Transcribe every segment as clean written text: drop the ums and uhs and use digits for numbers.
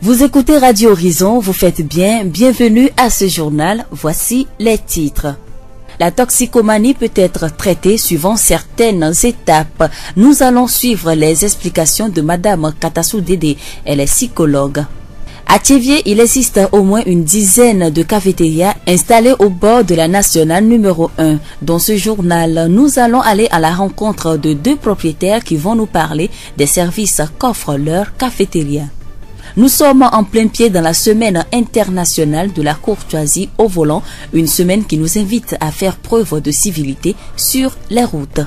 Vous écoutez Radio Horizon, vous faites bien, bienvenue à ce journal, voici les titres. La toxicomanie peut être traitée suivant certaines étapes. Nous allons suivre les explications de Madame Katassou Dédé, elle est psychologue. À Thiévié, il existe au moins une dizaine de cafétérias installées au bord de la nationale numéro 1. Dans ce journal, nous allons aller à la rencontre de deux propriétaires qui vont nous parler des services qu'offre leur cafétéria. Nous sommes en plein pied dans la semaine internationale de la courtoisie au volant, une semaine qui nous invite à faire preuve de civilité sur les routes.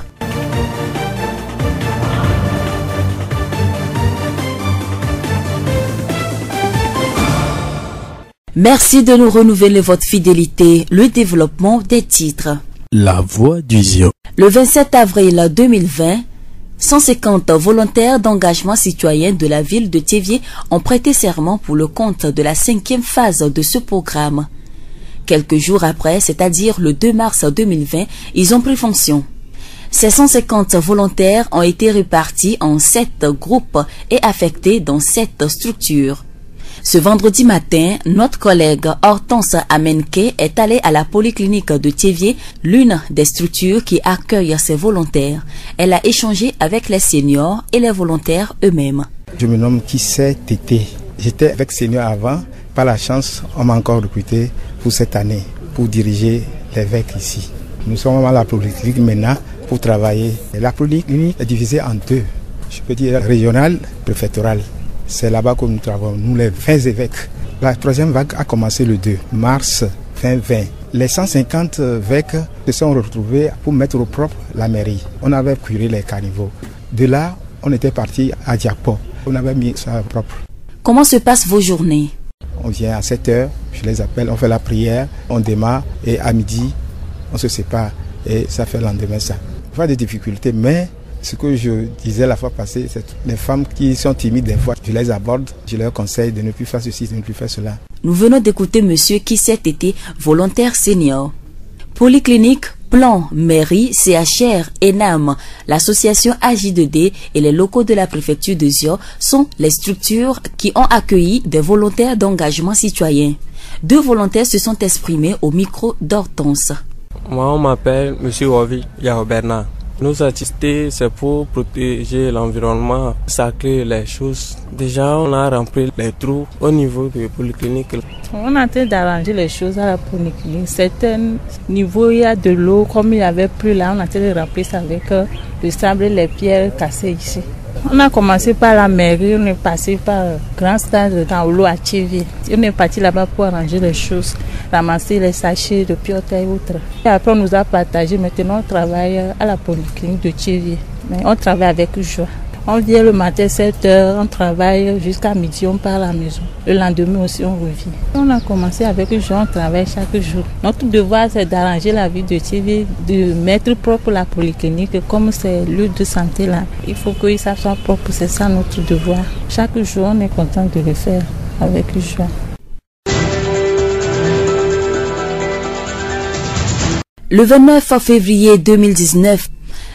Merci de nous renouveler votre fidélité, le développement des titres. La voix du Zion. Le 27 avril 2020, 150 volontaires d'engagement citoyen de la ville de Thiévié ont prêté serment pour le compte de la 5e phase de ce programme. Quelques jours après, c'est-à-dire le 2 mars 2020, ils ont pris fonction. Ces 150 volontaires ont été répartis en 7 groupes et affectés dans 7 structures. Ce vendredi matin, notre collègue Hortense Amenke est allée à la polyclinique de Thiévié, l'une des structures qui accueille ces volontaires. Elle a échangé avec les seniors et les volontaires eux-mêmes. Je me nomme Kissé Tété. J'étais avec seniors avant. Par la chance, on m'a encore recruté pour cette année, pour diriger l'évêque ici. Nous sommes à la polyclinique maintenant pour travailler. La polyclinique est divisée en deux. Je peux dire régionale, préfectorale. C'est là-bas que nous travaillons, nous les 20 évêques. La troisième vague a commencé le 2 mars 2020. Les 150 évêques se sont retrouvés pour mettre au propre la mairie. On avait curé les caniveaux. De là, on était parti à Diapo. On avait mis ça au propre. Comment se passent vos journées? On vient à 7 h, je les appelle, on fait la prière, on démarre et à midi, on se sépare et ça fait le lendemain ça. Pas de difficultés, mais ce que je disais la fois passée, c'est les femmes qui sont timides des fois, je les aborde, je leur conseille de ne plus faire ceci, de ne plus faire cela. Nous venons d'écouter monsieur Kissé Tété, volontaire senior. Polyclinique, Plan, Mairie, CHR, ENAM, l'association AJ2D et les locaux de la préfecture de Zio sont les structures qui ont accueilli des volontaires d'engagement citoyen. 2 volontaires se sont exprimés au micro d'Hortense. Moi, on m'appelle monsieur Wavi Yao Bernard. Nous assister, c'est pour protéger l'environnement, sacrer les choses. Déjà, on a rempli les trous au niveau de la polyclinique. On a tenté d'arranger les choses à la polyclinique. Certains niveaux, il y a de l'eau, comme il n'y avait plus là, on a tenté de remplir ça avec le sable et les pierres cassées ici. On a commencé par la mairie, on est passé par le grand stade Taolo à Thiévié. On est parti là-bas pour arranger les choses, ramasser les sachets de piote et autres. Et après, on nous a partagé. Maintenant, on travaille à la polyclinique de Thiévié. Mais on travaille avec joie. On vient le matin 7 h, on travaille jusqu'à midi, on part à la maison. Le lendemain aussi, on revient. On a commencé avec joie, on travaille chaque jour. Notre devoir, c'est d'arranger la vie de Thiévié, de mettre propre la polyclinique. Comme c'est lieu de santé là, il faut que ça soit propre, c'est ça notre devoir. Chaque jour, on est content de le faire avec joie. Le 29 février 2019,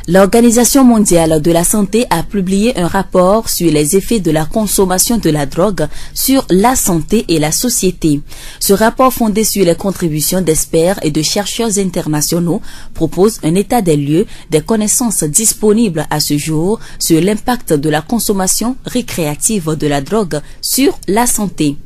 l'Organisation mondiale de la santé a publié un rapport sur les effets de la consommation de la drogue sur la santé et la société. Ce rapport, fondé sur les contributions d'experts et de chercheurs internationaux, propose un état des lieux des connaissances disponibles à ce jour sur l'impact de la consommation récréative de la drogue sur la santé.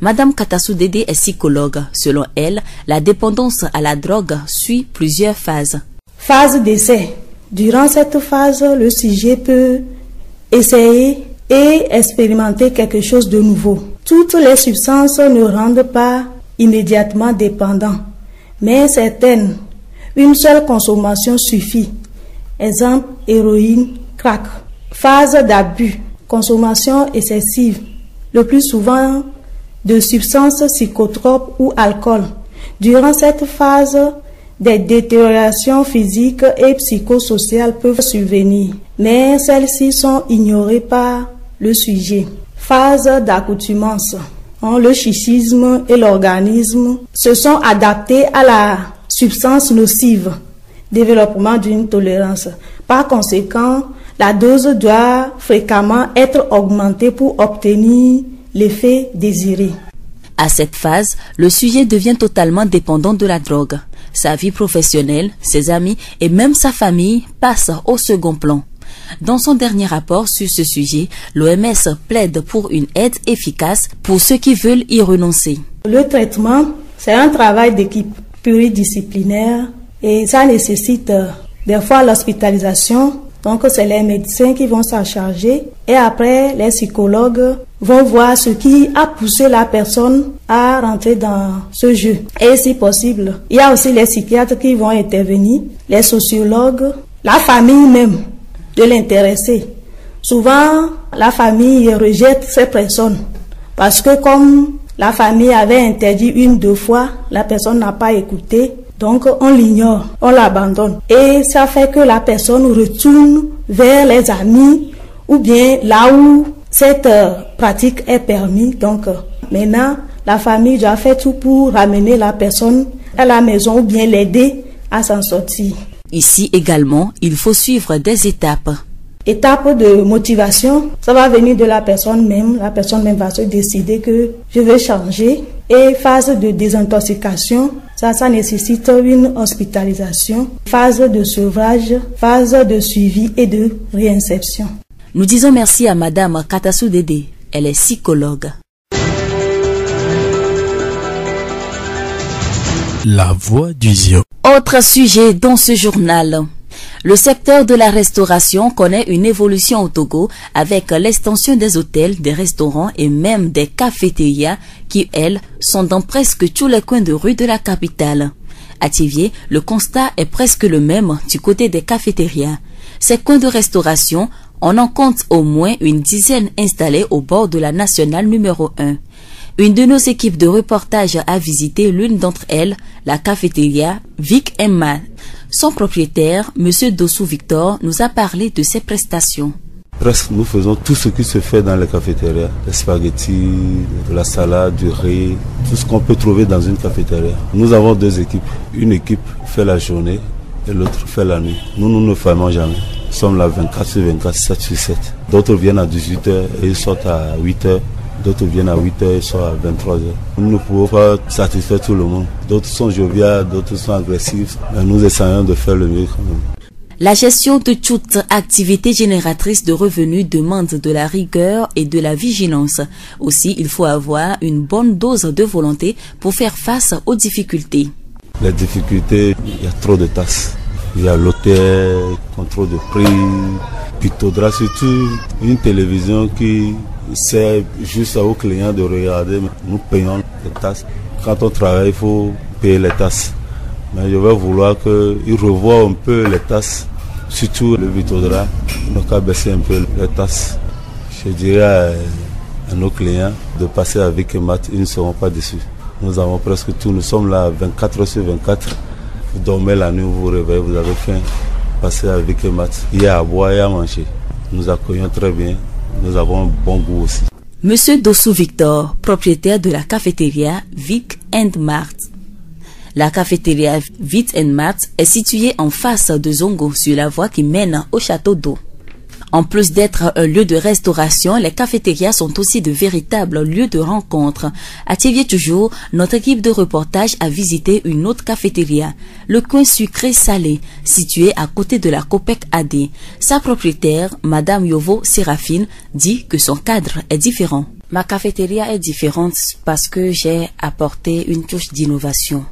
Madame Katassou Dédé est psychologue. Selon elle, la dépendance à la drogue suit plusieurs phases. Phase d'essai. Durant cette phase, le sujet peut essayer et expérimenter quelque chose de nouveau. Toutes les substances ne rendent pas immédiatement dépendant, mais certaines, une seule consommation suffit. Exemple, héroïne, crack. Phase d'abus, consommation excessive, le plus souvent de substances psychotropes ou alcool. Durant cette phase, des détériorations physiques et psychosociales peuvent survenir, mais celles-ci sont ignorées par le sujet. Phase d'accoutumance. Le schisme et l'organisme se sont adaptés à la substance nocive. Développement d'une tolérance. Par conséquent, la dose doit fréquemment être augmentée pour obtenir l'effet désiré. À cette phase, le sujet devient totalement dépendant de la drogue. Sa vie professionnelle, ses amis et même sa famille passent au second plan. Dans son dernier rapport sur ce sujet, l'OMS plaide pour une aide efficace pour ceux qui veulent y renoncer. Le traitement, c'est un travail d'équipe pluridisciplinaire et ça nécessite des fois l'hospitalisation. Donc c'est les médecins qui vont s'en charger et après les psychologues vont voir ce qui a poussé la personne à rentrer dans ce jeu. Et si possible, il y a aussi les psychiatres qui vont intervenir, les sociologues, la famille même de l'intéressé. Souvent, la famille rejette ces personnes parce que comme la famille avait interdit 1-2 fois, la personne n'a pas écouté. Donc on l'ignore, on l'abandonne. Et ça fait que la personne retourne vers les amis ou bien là où cette pratique est permise. Donc maintenant, la famille doit faire tout pour ramener la personne à la maison ou bien l'aider à s'en sortir. Ici également, il faut suivre des étapes. Étape de motivation, ça va venir de la personne même. La personne même va se décider que je veux changer. Et phase de désintoxication, ça nécessite une hospitalisation. Phase de sevrage, phase de suivi et de réinsertion. Nous disons merci à Madame Katassou Dédé. Elle est psychologue. La voix du Zion. Autre sujet dans ce journal. Le secteur de la restauration connaît une évolution au Togo avec l'extension des hôtels, des restaurants et même des cafétérias qui, elles, sont dans presque tous les coins de rue de la capitale. À Thiviers, le constat est presque le même du côté des cafétérias. Ces coins de restauration, on en compte au moins une dizaine installés au bord de la nationale numéro 1. Une de nos équipes de reportage a visité l'une d'entre elles, la cafétéria Vic Emma. Son propriétaire, M. Dossou Victor, nous a parlé de ses prestations. Presque nous faisons tout ce qui se fait dans les cafétérias. Les spaghettis, la salade, du riz, tout ce qu'on peut trouver dans une cafétéria. Nous avons 2 équipes. Une équipe fait la journée et l'autre fait la nuit. Nous ne fermons jamais. Nous sommes là 24/24, 7/7. D'autres viennent à 18h et ils sortent à 8h. D'autres viennent à 8h et sortent à 23h. Nous ne pouvons pas satisfaire tout le monde. D'autres sont joviales, d'autres sont agressifs. Mais nous essayons de faire le mieux quand même. La gestion de toute activité génératrice de revenus demande de la rigueur et de la vigilance. Aussi, il faut avoir une bonne dose de volonté pour faire face aux difficultés. Les difficultés, il y a trop de tasses. Il y a l'hôtel, contrôle de prix, puis il faudra surtout une télévision qui sert juste aux clients de regarder. Nous payons les tasses. Quand on travaille, il faut payer les tasses. Mais je vais vouloir qu'ils revoient un peu les tasses, surtout le Vitodra, donc à baisser un peu les tasses. Je dirais à nos clients de passer avec Emat, ils ne seront pas déçus. Nous avons presque tout, nous sommes là 24/24. Vous dormez la nuit, vous vous réveillez, vous avez faim, passez avec Emat. Il y a à boire et à manger. Nous accueillons très bien, nous avons un bon goût aussi. Monsieur Dossou Victor, propriétaire de la cafétéria Vic & Mart. La cafétéria Vic & Mart est située en face de Zongo sur la voie qui mène au château d'eau. En plus d'être un lieu de restauration, les cafétérias sont aussi de véritables lieux de rencontre. À Thiviers toujours, notre équipe de reportage a visité une autre cafétéria, le coin sucré salé, situé à côté de la Copec AD. Sa propriétaire, Madame Yovo Séraphine, dit que son cadre est différent. Ma cafétéria est différente parce que j'ai apporté une touche d'innovation.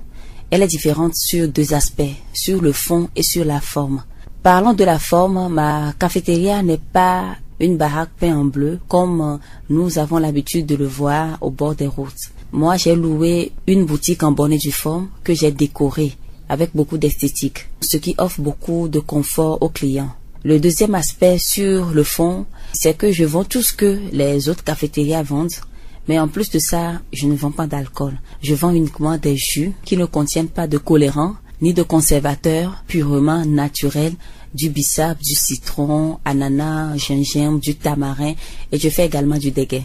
Elle est différente sur 2 aspects, sur le fond et sur la forme. Parlant de la forme, ma cafétéria n'est pas une baraque peinte en bleu comme nous avons l'habitude de le voir au bord des routes. Moi, j'ai loué une boutique en bonne et due forme que j'ai décorée avec beaucoup d'esthétique, ce qui offre beaucoup de confort aux clients. Le deuxième aspect sur le fond, c'est que je vends tout ce que les autres cafétérias vendent. Mais en plus de ça, je ne vends pas d'alcool. Je vends uniquement des jus qui ne contiennent pas de colorants ni de conservateurs, purement naturels, du bissap, du citron, ananas, gingembre, du tamarin et je fais également du déguet.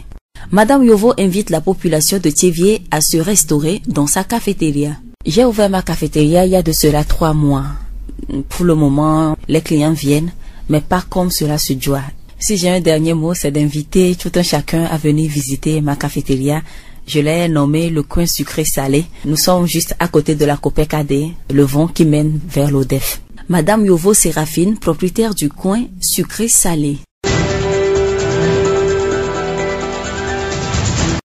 Madame Yovo invite la population de Thiviers à se restaurer dans sa cafétéria. J'ai ouvert ma cafétéria il y a de cela 3 mois. Pour le moment, les clients viennent, mais pas comme cela se doit. Si j'ai un dernier mot, c'est d'inviter tout un chacun à venir visiter ma cafétéria. Je l'ai nommé le coin sucré-salé. Nous sommes juste à côté de la Copec AD, le vent qui mène vers l'ODEF. Madame Yovo Séraphine, propriétaire du coin sucré-salé.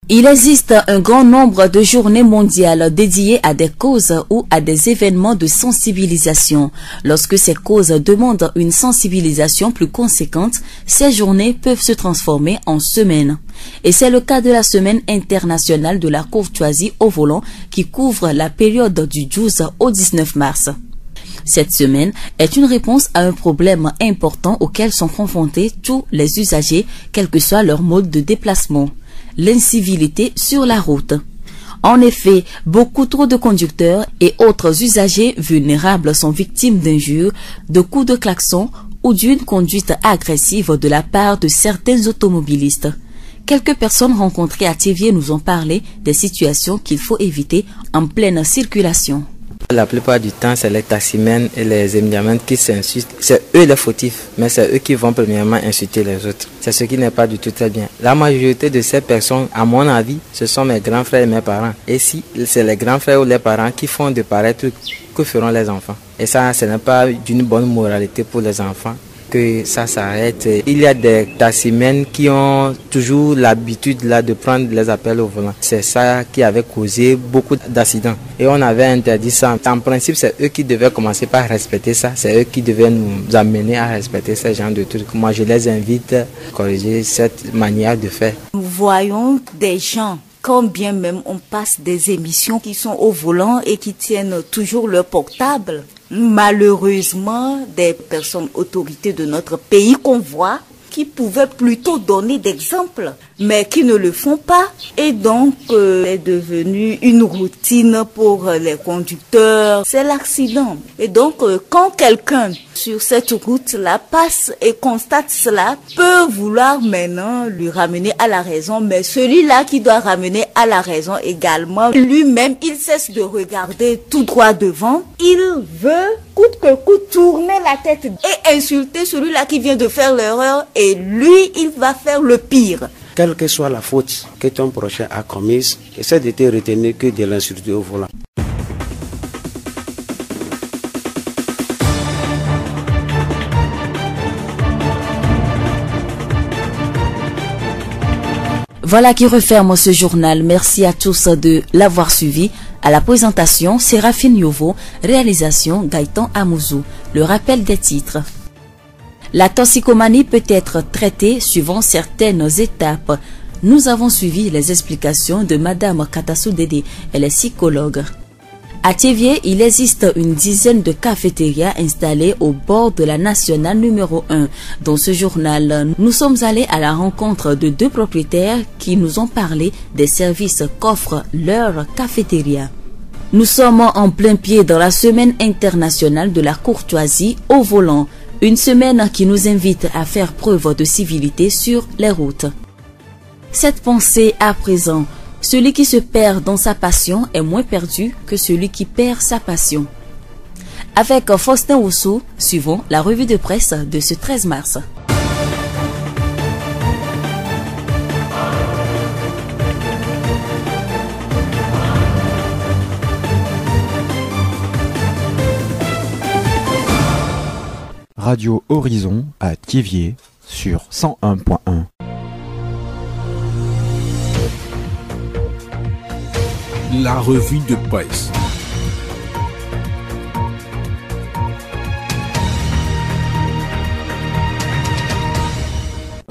Il existe un grand nombre de journées mondiales dédiées à des causes ou à des événements de sensibilisation. Lorsque ces causes demandent une sensibilisation plus conséquente, ces journées peuvent se transformer en semaines. Et c'est le cas de la Semaine internationale de la courtoisie au volant qui couvre la période du 12 au 19 mars. Cette semaine est une réponse à un problème important auquel sont confrontés tous les usagers, quel que soit leur mode de déplacement. L'incivilité sur la route. En effet, beaucoup trop de conducteurs et autres usagers vulnérables sont victimes d'injures, de coups de klaxon ou d'une conduite agressive de la part de certains automobilistes. Quelques personnes rencontrées à Thiéviers nous ont parlé des situations qu'il faut éviter en pleine circulation. La plupart du temps, c'est les taximens et les émigrants qui s'insultent. C'est eux les fautifs, mais c'est eux qui vont premièrement insulter les autres. C'est ce qui n'est pas du tout très bien. La majorité de ces personnes, à mon avis, ce sont mes grands frères et mes parents. Et si c'est les grands frères ou les parents qui font de pareils trucs, que feront les enfants? Et ça, ce n'est pas d'une bonne moralité pour les enfants que ça s'arrête. Il y a des taximens qui ont toujours l'habitude là de prendre les appels au volant. C'est ça qui avait causé beaucoup d'accidents. Et on avait interdit ça. En principe, c'est eux qui devaient commencer par respecter ça. C'est eux qui devaient nous amener à respecter ce genre de trucs. Moi, je les invite à corriger cette manière de faire. Nous voyons des gens, quand bien même on passe des émissions qui sont au volant et qui tiennent toujours leur portable. Malheureusement, des personnes autorités de notre pays qu'on voit, qui pouvaient plutôt donner d'exemples, mais qui ne le font pas. Et donc, est devenu une routine pour les conducteurs. C'est l'accident. Et donc, quand quelqu'un sur cette route-là passe et constate cela, peut vouloir maintenant lui ramener à la raison. Mais celui-là qui doit ramener à la raison également, lui-même, il cesse de regarder tout droit devant. Il veut coûte que coûte tourner la tête et insulter celui-là qui vient de faire l'erreur. Et lui, il va faire le pire. Quelle que soit la faute que ton prochain a commise, essaie de te retenir que de l'insulter au volant. Voilà qui referme ce journal. Merci à tous de l'avoir suivi. À la présentation, Séraphine Yovo, réalisation Gaëtan Amouzou. Le rappel des titres. La toxicomanie peut être traitée suivant certaines étapes. Nous avons suivi les explications de Madame Katassou Dédé, elle est psychologue. À Thiéviers, il existe une dizaine de cafétérias installées au bord de la nationale numéro 1. Dans ce journal, nous sommes allés à la rencontre de deux propriétaires qui nous ont parlé des services qu'offre leur cafétéria. Nous sommes en plein pied dans la Semaine internationale de la courtoisie au volant. Une semaine qui nous invite à faire preuve de civilité sur les routes. Cette pensée à présent, celui qui se perd dans sa passion est moins perdu que celui qui perd sa passion. Avec Faustin Oussou, suivons la revue de presse de ce 13 mars. Radio Horizon à Thiéviers sur 101.1. La revue de presse.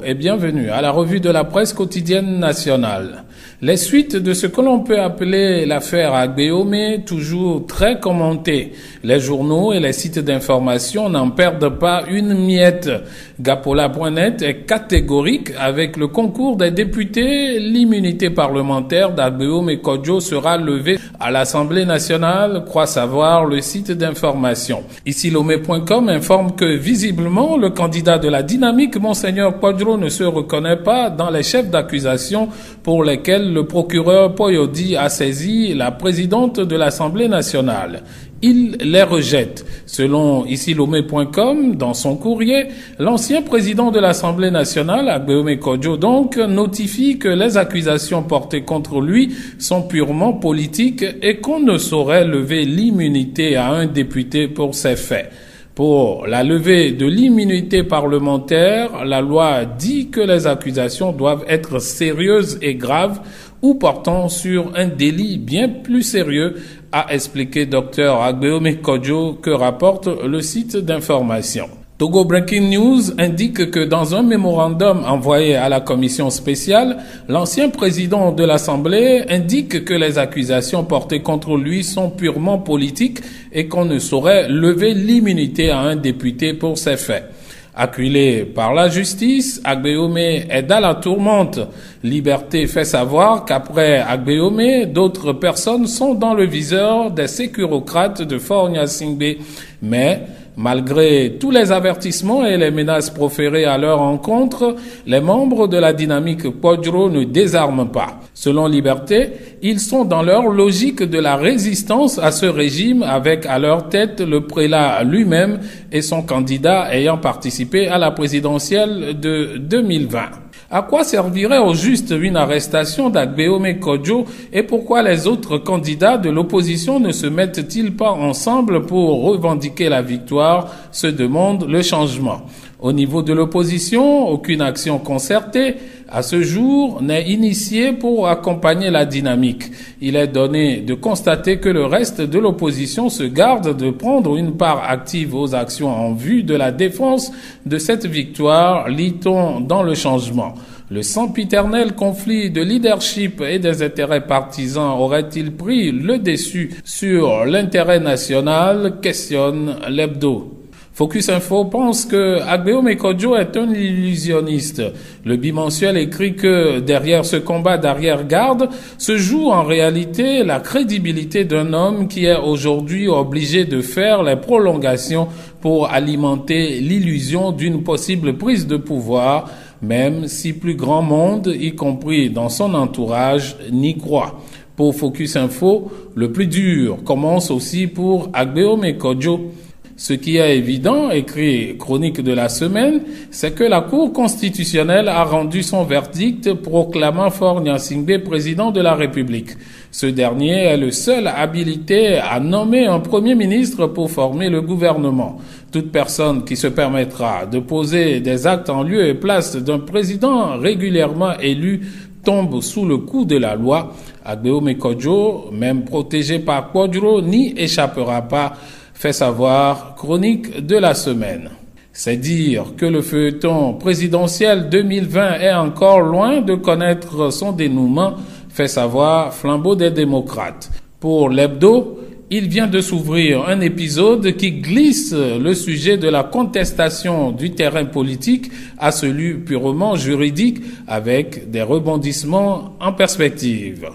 Et bienvenue à la revue de la presse quotidienne nationale. Les suites de ce que l'on peut appeler l'affaire Agbeome, toujours très commentée. Les journaux et les sites d'information n'en perdent pas une miette. Gapola.net est catégorique avec le concours des députés. L'immunité parlementaire d'Agbeome Kodjo sera levée à l'Assemblée nationale, croit savoir le site d'information. Ici, Lomé.com informe que visiblement, le candidat de la dynamique, Monseigneur Kodjo, ne se reconnaît pas dans les chefs d'accusation pour lesquels laquelle le procureur Poyodi a saisi la présidente de l'Assemblée nationale. Il les rejette. Selon ici-lomé.com, dans son courrier, l'ancien président de l'Assemblée nationale, Agbeome Kodjo, donc, notifie que les accusations portées contre lui sont purement politiques et qu'on ne saurait lever l'immunité à un député pour ces faits. Pour la levée de l'immunité parlementaire, la loi dit que les accusations doivent être sérieuses et graves ou portant sur un délit bien plus sérieux, a expliqué Dr Agbeome Kodjo, que rapporte le site d'information. Togo Breaking News indique que dans un mémorandum envoyé à la commission spéciale, l'ancien président de l'Assemblée indique que les accusations portées contre lui sont purement politiques et qu'on ne saurait lever l'immunité à un député pour ces faits. Acculé par la justice, Agbeome est dans la tourmente. Liberté fait savoir qu'après Agbeome, d'autres personnes sont dans le viseur des sécurocrates de Fort Gnassingbé. Mais, malgré tous les avertissements et les menaces proférées à leur encontre, les membres de la dynamique Podro ne désarment pas. Selon Liberté, ils sont dans leur logique de la résistance à ce régime avec à leur tête le prélat lui-même et son candidat ayant participé à la présidentielle de 2020. À quoi servirait au juste une arrestation d'Agbeome Kodjo et pourquoi les autres candidats de l'opposition ne se mettent-ils pas ensemble pour revendiquer la victoire, se demande le changement. Au niveau de l'opposition, aucune action concertée à ce jour n'est initiée pour accompagner la dynamique. Il est donné de constater que le reste de l'opposition se garde de prendre une part active aux actions en vue de la défense de cette victoire, lit-on dans le changement. Le sempiternel conflit de leadership et des intérêts partisans aurait-il pris le dessus sur l'intérêt national, questionne l'hebdo. Focus Info pense que Agbeome Kodjo est un illusionniste. Le bimensuel écrit que derrière ce combat d'arrière-garde se joue en réalité la crédibilité d'un homme qui est aujourd'hui obligé de faire les prolongations pour alimenter l'illusion d'une possible prise de pouvoir, même si plus grand monde, y compris dans son entourage, n'y croit. Pour Focus Info, le plus dur commence aussi pour Agbeome Kodjo. Ce qui est évident, écrit Chronique de la semaine, c'est que la Cour constitutionnelle a rendu son verdict proclamant Fort Gnassingbé président de la République. Ce dernier est le seul habilité à nommer un Premier ministre pour former le gouvernement. Toute personne qui se permettra de poser des actes en lieu et place d'un président régulièrement élu tombe sous le coup de la loi. Agbeome Kodjo, même protégé par Kodjo, n'y échappera pas, fait savoir Chronique de la semaine. C'est dire que le feuilleton présidentiel 2020 est encore loin de connaître son dénouement, fait savoir Flambeau des démocrates. Pour l'hebdo, il vient de s'ouvrir un épisode qui glisse le sujet de la contestation du terrain politique à celui purement juridique avec des rebondissements en perspective.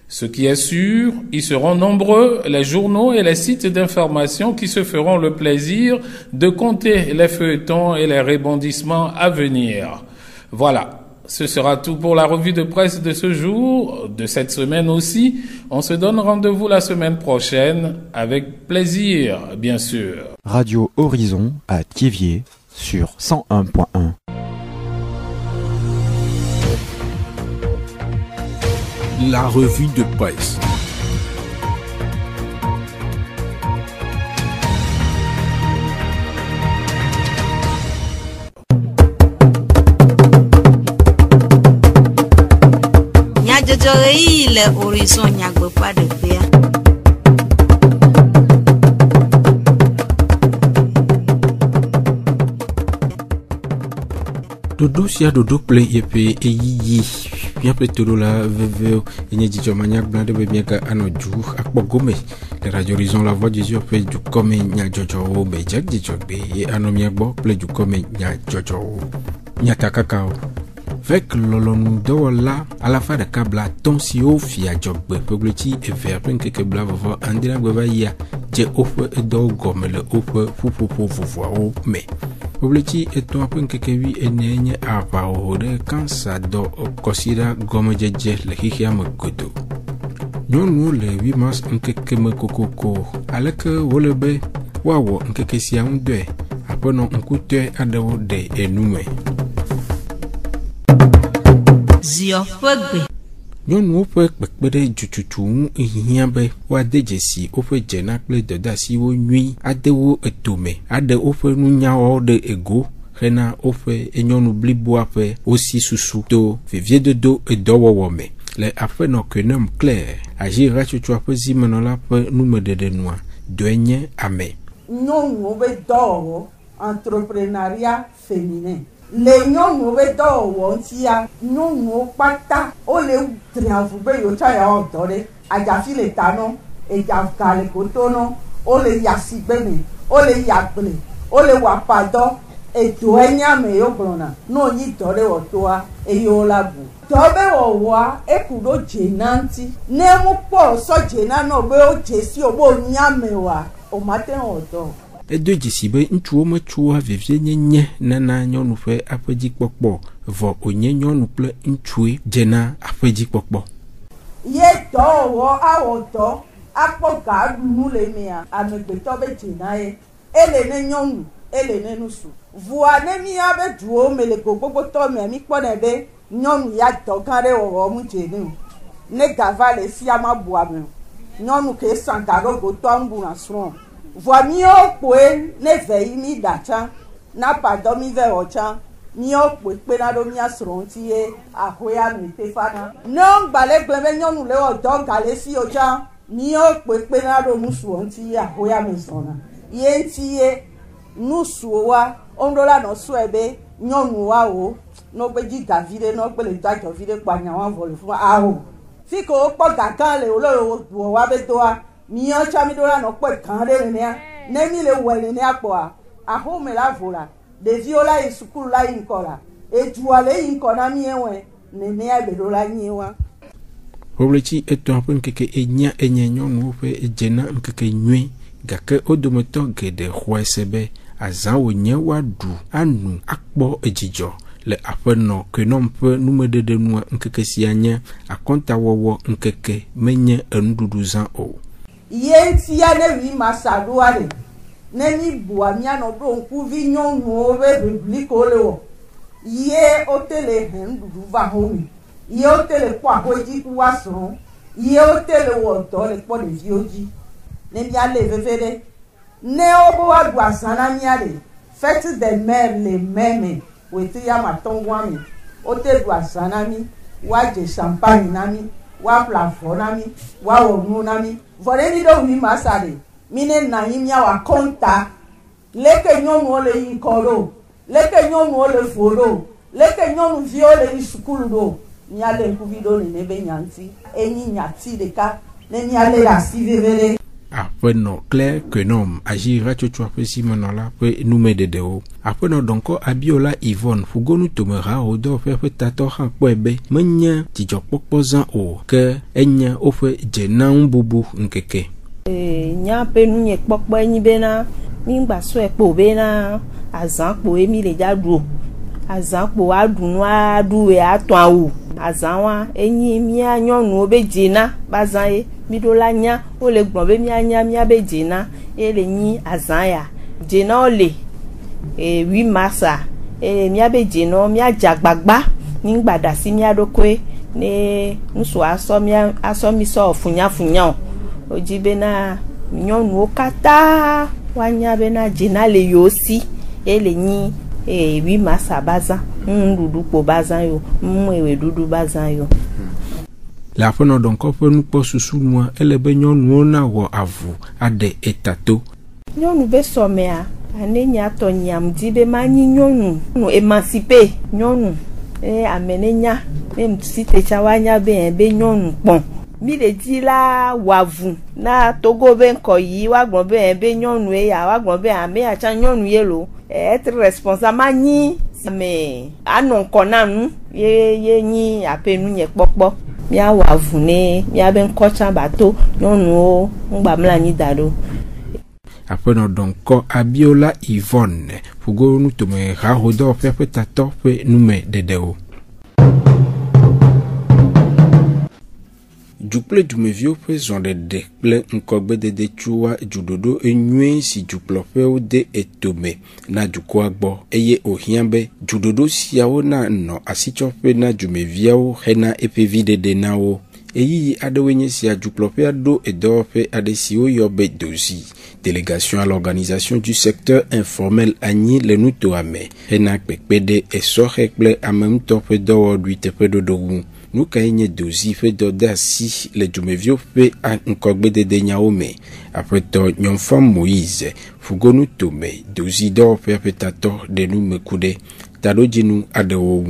Ce qui est sûr, ils seront nombreux, les journaux et les sites d'information qui se feront le plaisir de compter les feuilletons et les rebondissements à venir. Voilà, ce sera tout pour la revue de presse de ce jour, de cette semaine aussi. On se donne rendez-vous la semaine prochaine, avec plaisir, bien sûr. Radio Horizon à Thiéviers sur 101.1. La revue de presse. Le horizon nyagbe pas de faire. Dodo sia dodo ple yepe eyiyi bien petolo la veve enye dijo maniak blande be bien ka anoju akpogome le radio horizon la voix du jour pe du comme nya jojo be jak dijo be e anomia gbo ple du comme nya jojo nya takakao avec lolon dola à la fin de kabla tonsio fia jogbe publici et faire que bla va andira gba ya je ofe do gomme le ofe fu mais Obleti eto apen kekewi enenye ava ohore kansa do kosira gomejeje le hihia megodo. Nyɔnu le 8 mars nkeke me kokoko aleke wole be woawɔ nkeke sia ŋu dɔe aƒenɔ ŋkutɔe aɖewo ɖe enume. Zio ƒe gbe. Nyɔnuwo ƒe kpekpe ɖe dzutsutsu ŋu hiã be woade dzesi woƒe dzena kple dɔdeasiwo nyui adewo etome aɖe woƒe nunyawo ɖe ego hena woƒe nyɔnu bliboa ƒe wosi susu to veviedodo edɔwɔwɔ me le aƒenɔ Kenom Claire Agir Ratsotsoa ƒe zimenɔla ƒe numeɖeɖenua dɔe nye ame. Nyɔnuwo be dɔwɔwɔ entrepreneuriat féminin. Le nyɔnuwo be dɔwɔwɔ ŋutia, nyɔnuwo kpata wole triavu be yewotsɔ ya wɔ dɔ ɖe. Adzafi le ta nɔ, edzaga le koto nɔ, wole ya sigbe me, wole ya gble, wole wɔ apadɔ, edoe nye ame yewo gblɔna. Ne wonyi dɔ ɖe wɔtoa, eye wola bu. Dɔ be wɔwɔa, eku ɖo dzena ŋuti. Ne mokpɔ sɔ dzena nɔ be wodze si wo be wonyi ame oa, womate wɔ dɔ. Edo dzesi be ŋutsuwo metsoa vevie nyenye nana nyɔnu ƒe aƒedzikpɔkpɔ vɔ wònye nyɔnu kple ŋutsue dzena aƒedzikpɔkpɔ. Ye dɔwɔwɔ awɔ dɔ akpɔ ga aɖunu le mea amegbetɔ be dzena ye. Ele ne nyɔnu, ele ne nusu. Vua ne mía be duwo me le gbogbogotɔ mea mi kpɔnɛ be nyɔnu ya dɔ gã ɖe wɔwɔ mu dze ne o. Ne gava le sia ma bu ame o. Nyɔnu ke san ga ɖo gotɔa ŋu buna srɔ̃. Vua mío kpoe ne ve yi mi da tsã na padɔ mi ve wɔ tsã mío kpoe kpena ɖo mía srɔ̃ ŋuti ye ahoya mi te fana. Ne ŋgbalẽ gblẽ be nyɔnu le wɔ dɔ gale si o tsã mío kpoe kpena ɖo nusuɔ ŋuti ye ahoya mi zɔna. Ye ŋuti ye nusuwoa woɖo la nɔ sɔe be nyɔnuwa wo no be dzi gavi ɖe no gbe le do adzɔvi ɖe kpa nyawa vɔ le fuma awo. Fi ke wokpɔ gagã le wole wɔwa be doa. Mío tsã mi ɖo la nɔ kpɔe gã ɖe nenea, ne mi le wɔe nenea kpɔa, ahome la vo la, ɖeviwo la yi sukulu la yi ŋkɔ la, edua le yi ŋkɔ na mi wɔe, nenea be ɖo la nyi wa. Obleti etɔa ƒe nkeke enya enye nyɔnuwo ƒe dzena nkeke nyui gake wo dometɔ geɖe xɔe se be azã wònye woaɖu anu akpɔ edzidzɔ le aƒenɔ Kenom ƒe numeɖeɖenua nkeke sia nye akɔntawɔwɔ nkeke menye enuɖuɖu zã o. Ye ŋutia ne 8 mars ɖoa le ne mi bua mianɔ ɖo ŋkuvi nyɔnuwo be bibli ko le wɔ ye wote le he nuɖuɖu va home ye wote le kpɔ ahoedzi ku woasrɔ̃ ye wote le wɔ dɔ le kpɔ ɖeviwo dzi ne mialé veve ɖe ne wobe woaɖu azã na mia le fête des mères le meme wòete ya matɔ̃goa me wote ɖu azã na mi woadze champagne na mi woaƒle avɔ na mi woawɔ nu na mi. Vɔ ne mi ɖo 8 mars ɖe mi ne na anyi miawɔ akɔnta leke nyɔnuwo le yi ŋkɔ ɖo leke nyɔnuwo le vo ɖo leke nyɔnuviwo le yi sukulu ɖo mialé ŋkuvi ɖo nene be nya ŋuti enyi nyati ɖeka ne mialé ɖe asi veve ɖe. Aƒenɔ Claire Kenom Agir Ratsotsoa ƒe zimenɔla ƒe numeɖeɖewo. Aƒenɔ Dɔnkɔ Abiola Yvonne Fugonu Tomera wòdɔ ƒe tatɔ hã kpɔe be menye dzidzɔkpɔkpɔ zã o ke enye woƒe dzenaŋububu nkeke. Nya ƒe nunye kpɔkpɔ enyi bena mi gbasɔe kpo bena azã kpoe mi le dza ɖu azã kpo aɖu nu aɖu atɔ awu azã wa enyi mia nyɔnuwo be dzena bazã ye mi ɖo la nya wole gblɔ be mianya mia be dzena ye le nyi azã ya dzenawo le 8 mars mia be dzenawo mia dze agbagba mi gbada si mia ɖokoe ne nusu asɔ mi sɔ funyafunya o wodzi bena nyɔnuwo katã woanya bena dzena le yewo si ye le nyi 8 mars bazã nuɖuɖu kpo bazã yo eweɖuɖu bazã yo. Le aƒenɔ Dɔnkɔ ƒe nukpɔ susunua ele be nyɔnuwo nawɔ avu aɖe etato. Nyɔnu be sɔmea ane nyatɔ nyam di be ma nyi nyɔnu emancipe nyɔnu ame ne nya ne si te tsa wa nya be nyɔnu kpɔn mi le di la wavu na Togo be ŋkɔ yi wa gblɔ be nyɔnu ya wa gblɔ be ame ya tsa nyɔnu ye lo être responsable ma nyi ame anɔ ŋkɔ na nu ye nyi aƒe nu nye kpɔkpɔ miawɔ avu ne miabe ŋkɔ tsã bato nyɔnuwo ŋgba mla anyi da ɖo. après donc Abiola Yvonne fugo nous tome rahodo perpétateur pe nume dedeo Juple dumevio pe zonde de ple nkogbe de chua judodo enwe si juplopeo de etome na jukwagbo eye ohiambe judodo siawo na no asichope na jumeviao hena epevide de nao eyi adewenye si juplopea do edope adesio yobe dozi délégation à l'organisation du secteur informel Agni le Nutoame hena pekpede esorekple en même temps pe do duite pe dodogu nous kainye dozi fait d'audaci les jumevio fait à nkogbe de denyaome après to nyonfam Moïse fugonu tome dozi do perpétateur de nous mekude tadojinu adewo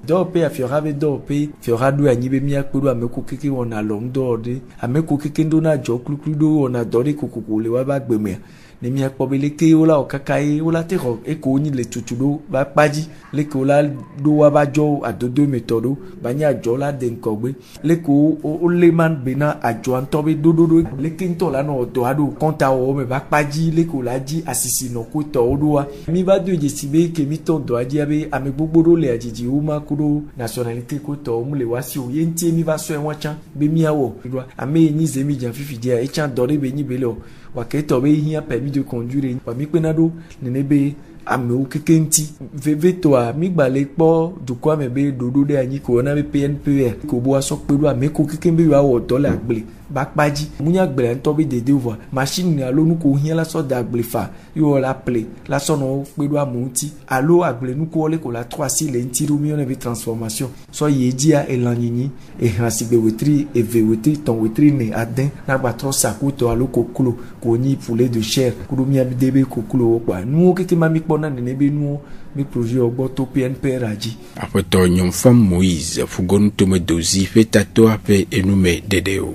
Dope a fiorabe dope fioradu anyibe miakuru ameko keke wona long dorde ameko keke ndona joklukudo wona dore kokokole wa bagbeme ne miakpobele ke ola okakae ola tero eko ni le tutudo ba paji le ko la do wa ba jo adodo metodo banya jola denkogbe le ko o le man bena ajo antobe dododo le kinto la no do ado konta o me ba paji le ko la ji asisi no ko to odoa mi ba do jesibe ke mi to do aji abe ame gbogboro le ajiji o ma kudo nationalité ko to mu le wasi o yenti mi va so enwa chan be mi awo ame ni zemi jan fifi dia e chan dore be ni bele o waketo be hia permis de conduire wa mi penado nenebe ame o kekenti veveto a mi gbale po dukwa me be dodo de anyi ko na be PNPR ko bo aso pelu ame ko kekembe wa wo dollar agble bakpaji munya gbele nto be de devoir machine ni alo nu ko hia la so da agble fa yo la play la so no pelu amunti alo agble nu ko le ko la 3 si le ntiro mi on be transformation so yedia elanyinyi e hansibe wetri e vewetri ton wetri ne aden na gba tro sakuto alo koklo ko ni poulet de chair ko mi abdebe koklo kwa nu keke mami na nenebe nu mi projet ogbo to PNPR aji après to nyonfam Moïse fugonu tome dozi fait tato ape enume dedeo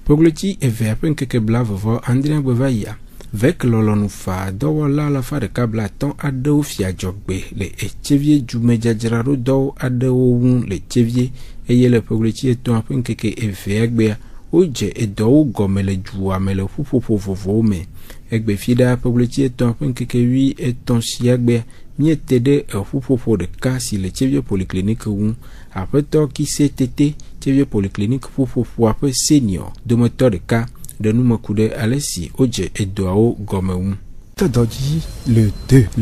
Pogleti e verpen keke blave vo Andrien Bevaya vek lolonu fa do la fa de kabla ton ado fia jogbe le echevie jume jajararo do ado wun le chevie eye le pogleti e ton apen keke e vergbe oje edo gomele juwa mele fufufufufo me egbe fida pogleti eton penkeke wi eton siagbe mietede fufufo de kasi le chevie polyclinique un apeto ki CTT chevie polyclinique fufufo ape senior de moteur de cas de nous makude alesi oje edo gome un Todoji le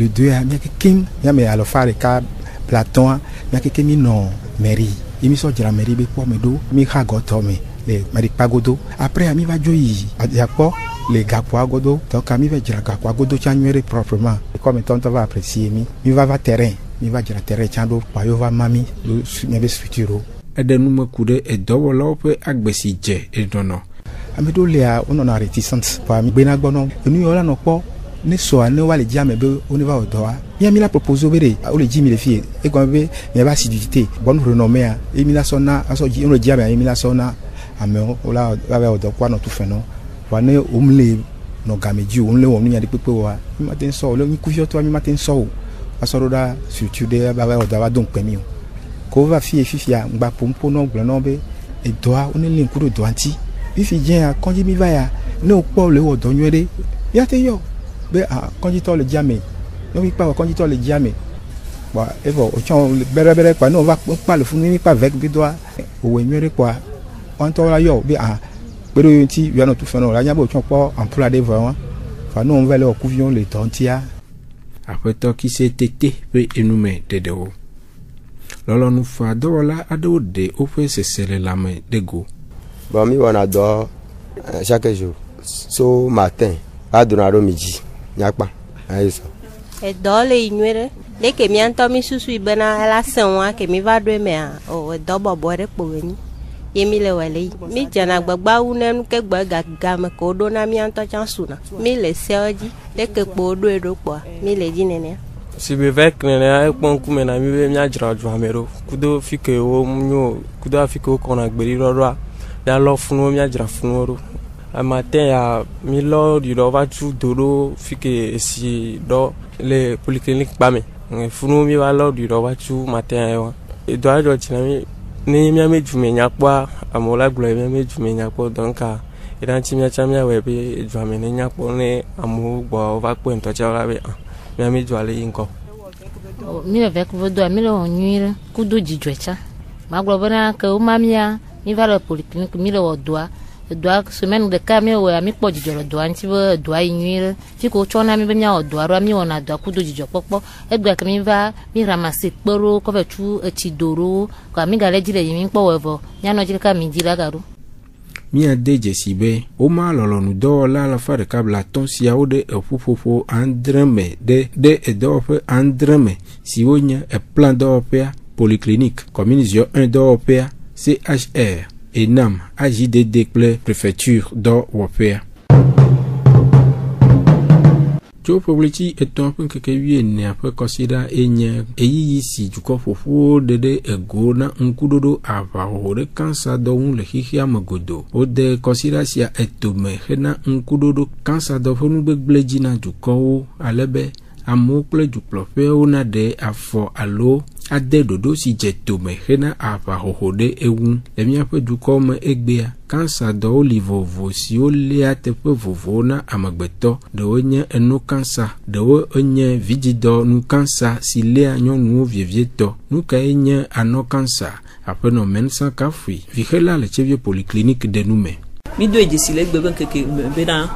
2 a miakekim yame alofare ka Platon miakekemi no mairie imi so jira mairie be po medo mi ha gotome les maripagodo après ami va joyi adiapo les gapoagodo donc ami va jira gapoagodo chanwere proprement comme tonto va apprécier mi va terrain mi va jira terrain chando payo va mami le nyebe structure edenu makude edowo lope agbesi je edono amedo lea onona réticence pa mi bena gbono enu yola no po ne so ane wale jame be on va odoa mi la propose obere o le jimi le fie e ko be mi ba assiduité bonne renommée a mi la sona aso ji on le jame mi la sona ame ola wa odo kwa no tu feno wa ne omle no gameji omle won nya de pepe wa mi ma ten so lo mi kufio to mi ma ten so asoro da surtout de ba wa odo wa don pemi o ko va fie fifia ngba pompo no gbo no be e doa on le nkuru do anti fifi jen a konji mi va ya ne o po le odo nwere ya te yo be a konji to le jame no mi pa konji to le jame ba evo o chon bere pa no va pa le fun mi pa avec bi doa o we nwere kwa on to la yo bi a pero yonti wi na tu feno la nyabo chon po emploi de vraiment fa no on va le okuvion le tontia après to ki se tete pe enume dedeo lolo nu fa do la ado de o fe se sele la main de go bon mi wana do chaque jour so matin a donaro midi nyakpa aiso e dole inwere le ke mi anto mi susu ibena la senwa ke mi va do me o do bobo re poweni yemi le wele mi jana gbagba unenu ke gbaga game ko do na mi anto chansuna mi le seoji le ke po do edo po mi le jinene si be vek nene e pon ku me na mi be mi ajra ju amero kudo fike o munyo kudo afike o kona gberi roro ya lo funu mi ajra funu ro a matin ya mi lo di do va tu doro fike si do le polyclinique ba me funu mi va lo di do va tu matin e do ajo ti na mi ni mi ameju me nyapa amola glo mi ameju me nyapa donc Idan chimia chamia webi dwamene nyapo ne amu bo va kwento chala be. Mi dwale inko. Mi avec vos doigts, mi le onnuire, kudo djidwecha. Ma globana que o mamia, mi va le polyclinique, mi le doigt. Doigt semaine de camé ou ami po djidjo doigt, anti ve doigt innuire. Fi ko chona mi be mia o doigt, ro mi ona doigt kudo djidjo popo. E doigt que mi va mi ramasser poro, ko ve tu etidoro, ko mi gale dire yimi po wevo. Nya no jile ka mi dira garu. Mi a deje sibe o ma lolo nu do la fa de kabla ton si a ode e fufufo andreme de do pe andreme si onya e plan do pe polyclinique communisio 1 do pe CHR et NAM AJDD préfecture do Wopea. Jo publici eton pun ke wie ne ape consider enya eyi si juko fofo de ego na nkudodo ava hore kansa do un le hihia magodo o de consider sia etome hena nkudodo kansa do fonu gbegleji na juko alebe amokle juplofe ona de afo alo ade dodo si jetome hena ava hode ewu emia pe juko me egbea kansa do livovo si o le atepe vovo na amagbeto de onye enu kansa de onye vigido nu kansa si le anyo nu vievieto nu ka enye ano kansa apeno mensa kafui vihela le chevie polyclinique de nume mi do ejesile gbebe keke bena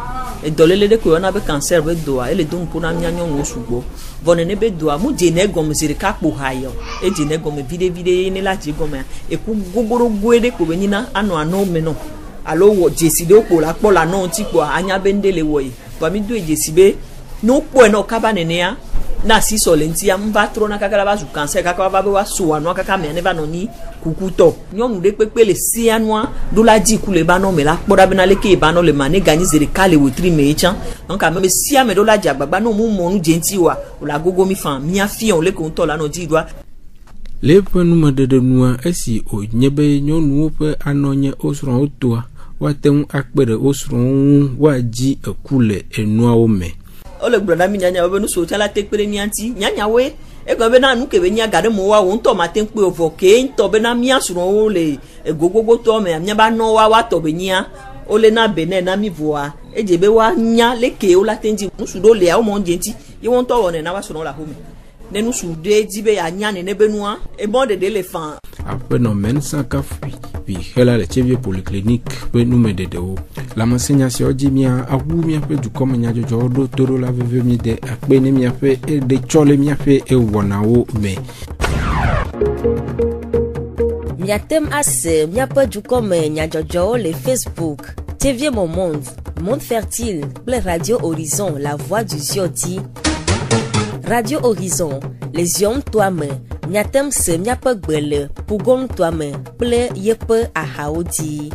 e dolele de ko na be cancer be doa ele dun puna nyanyo no sugbo vonene be doa mu je ne gom zire ka po hayo e je ne gom vide ni la je gom e ku gogoro gwede ko be nyina ano me no alo wo jeside ko la po la no ti po anya be ndele wo yi to mi do ejesibe no po e no kaba nene ya na si solenti ya mba tro na kakala ba zu cancer kakaba ba be wa so anu kaka me ne ba no ni kukuto nyonu de pepele si anwa do la di kule ba no me la kpoda be na leke ba no le mane gani zere kale wetri mecha donc me si ame do la di agbagba no mu mo nu jenti wa o la gogo mi fan mi afi on le ko to la no di doa le penu madede nua esi o nyebe nyonu pe anonye osron otoa watem akpere osron waji ekule enua o me ole broda mi nyanya we no so tala tekpere ni anti nyanya we e go be na nu ke be nya gare mo wa won to ma ten pe ovo ke to be na mi asurun o le gogogo to me nya ba no wa to be nya o le na be na mi voa e je be wa nya le ke o la tenji nu su do le a o mo njenti ye won to won na wa surun la home ne nu su de jibe ya nya ne be nuwa e bon de l'éléphant après no men sa kafui vi hela le chevie polyclinique pe nu me de o la m'enseignation jimia awu mi ape du comme nya jojo do toro la veve mi de akpe ne mi ape e de chole mi ape e wona wo me Miatem ase miape du comme nya jojo le Facebook TV Mon Monde Fertile le Radio Horizon la voix du Zioti Radio Horizon les yom toi-même miatem se miape gbele pugon toi-même ple yepe ahaodi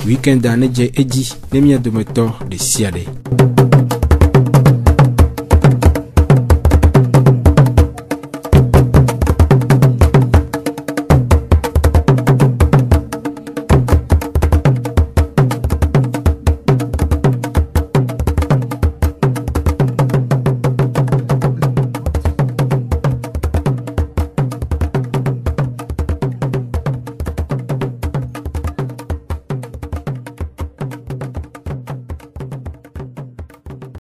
weekend ane je eji nemia dometo de siade